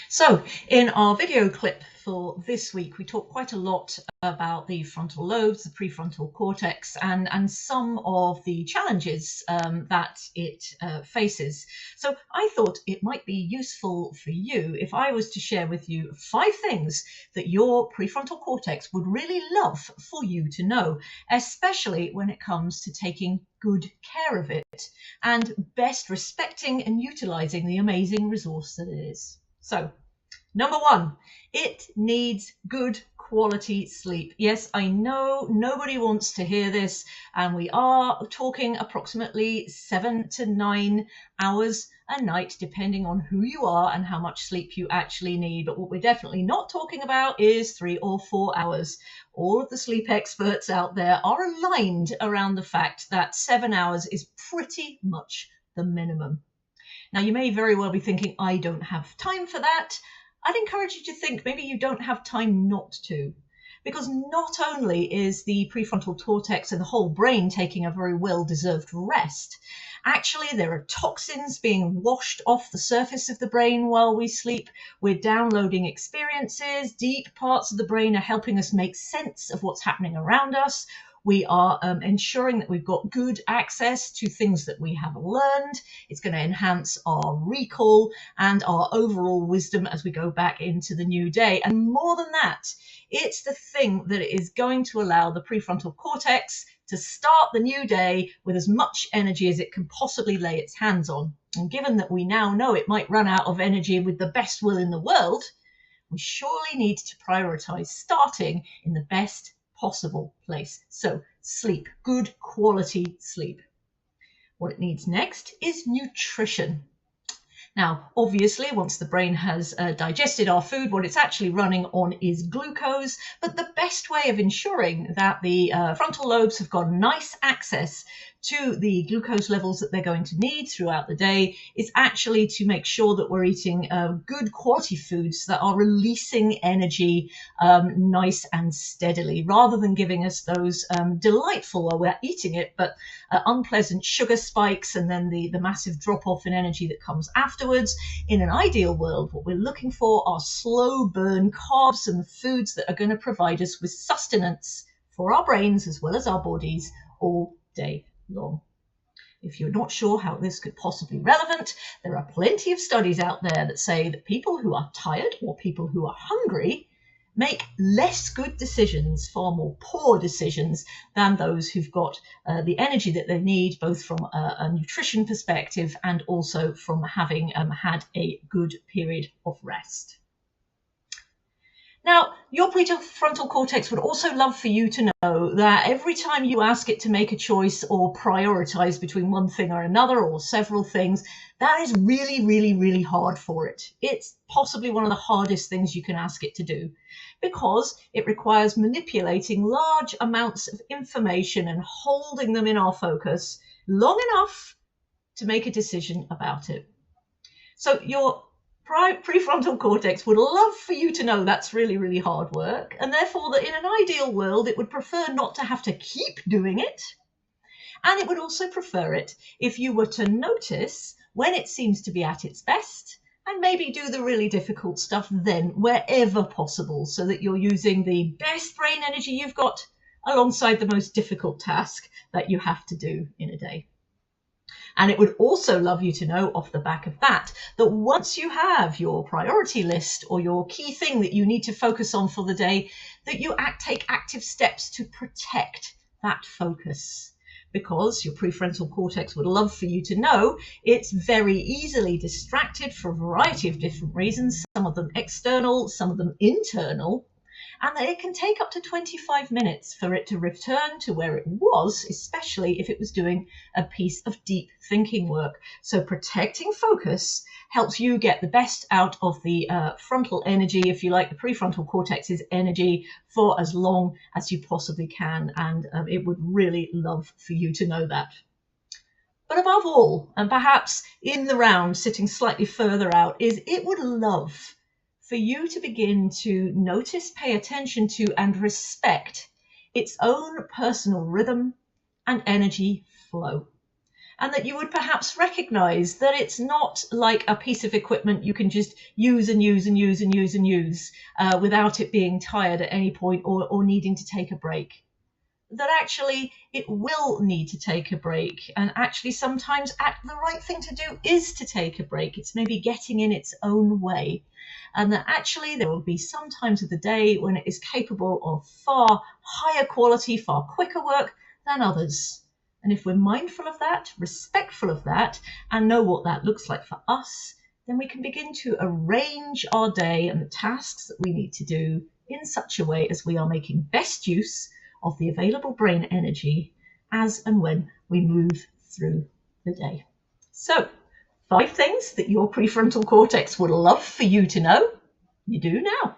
So in our video clip for this week, we talked quite a lot about the frontal lobes, the prefrontal cortex, and some of the challenges that it faces. So I thought it might be useful for you if I was to share with you 5 things that your prefrontal cortex would really love for you to know, especially when it comes to taking good care of it and best respecting and utilizing the amazing resource that it is. So, number 1, it needs good quality sleep. Yes, I know nobody wants to hear this, and we are talking approximately 7 to 9 hours a night, depending on who you are and how much sleep you actually need. But what we're definitely not talking about is 3 or 4 hours. All of the sleep experts out there are aligned around the fact that 7 hours is pretty much the minimum. Now, you may very well be thinking, I don't have time for that. I'd encourage you to think maybe you don't have time not to, because not only is the prefrontal cortex and the whole brain taking a very well-deserved rest, actually there are toxins being washed off the surface of the brain while we sleep. We're downloading experiences. Deep parts of the brain are helping us make sense of what's happening around us. We are ensuring that we've got good access to things that we have learned. It's going to enhance our recall and our overall wisdom as we go back into the new day. And more than that, it's the thing that is going to allow the prefrontal cortex to start the new day with as much energy as it can possibly lay its hands on. And given that we now know it might run out of energy with the best will in the world, we surely need to prioritize starting in the best possible place. So sleep, good quality sleep. What it needs next is nutrition. Now, obviously, once the brain has digested our food, what it's actually running on is glucose. But the best way of ensuring that the frontal lobes have got nice access to the glucose levels that they're going to need throughout the day is actually to make sure that we're eating good quality foods that are releasing energy nice and steadily, rather than giving us those delightful, while we're eating it, but unpleasant sugar spikes and then the massive drop-off in energy that comes afterwards. In an ideal world, what we're looking for are slow burn carbs and foods that are going to provide us with sustenance for our brains as well as our bodies all day long. If you're not sure how this could possibly be relevant, there are plenty of studies out there that say that people who are tired or people who are hungry make less good decisions, far more poor decisions, than those who've got the energy that they need, both from a nutrition perspective and also from having had a good period of rest. Now, your prefrontal cortex would also love for you to know that every time you ask it to make a choice or prioritize between one thing or another or several things, that is really, really, really hard for it. It's possibly one of the hardest things you can ask it to do, because it requires manipulating large amounts of information and holding them in our focus long enough to make a decision about it. So your prefrontal cortex would love for you to know that's really, really hard work, and therefore that in an ideal world it would prefer not to have to keep doing it, and it would also prefer it if you were to notice when it seems to be at its best and maybe do the really difficult stuff then wherever possible, so that you're using the best brain energy you've got alongside the most difficult task that you have to do in a day. And it would also love you to know off the back of that once you have your priority list or your key thing that you need to focus on for the day, that you take active steps to protect that focus. Because your prefrontal cortex would love for you to know it's very easily distracted for a variety of different reasons, some of them external, some of them internal, and that it can take up to 25 minutes for it to return to where it was, especially if it was doing a piece of deep thinking work. So protecting focus helps you get the best out of the frontal energy, if you like, the prefrontal cortex's energy, for as long as you possibly can. And it would really love for you to know that. But above all, and perhaps in the round, sitting slightly further out, is it would love for you to begin to notice, pay attention to, and respect its own personal rhythm and energy flow. and that you would perhaps recognize that it's not like a piece of equipment you can just use and use and use and use and use without it being tired at any point or needing to take a break. That actually it will need to take a break, and actually sometimes the right thing to do is to take a break. It's maybe getting in its own way, and that actually there will be some times of the day when it is capable of far higher quality, far quicker work than others. And if we're mindful of that, respectful of that, and know what that looks like for us, then we can begin to arrange our day and the tasks that we need to do in such a way as we are making best use of the available brain energy as and when we move through the day. So, 5 things that your prefrontal cortex would love for you to know. You do now.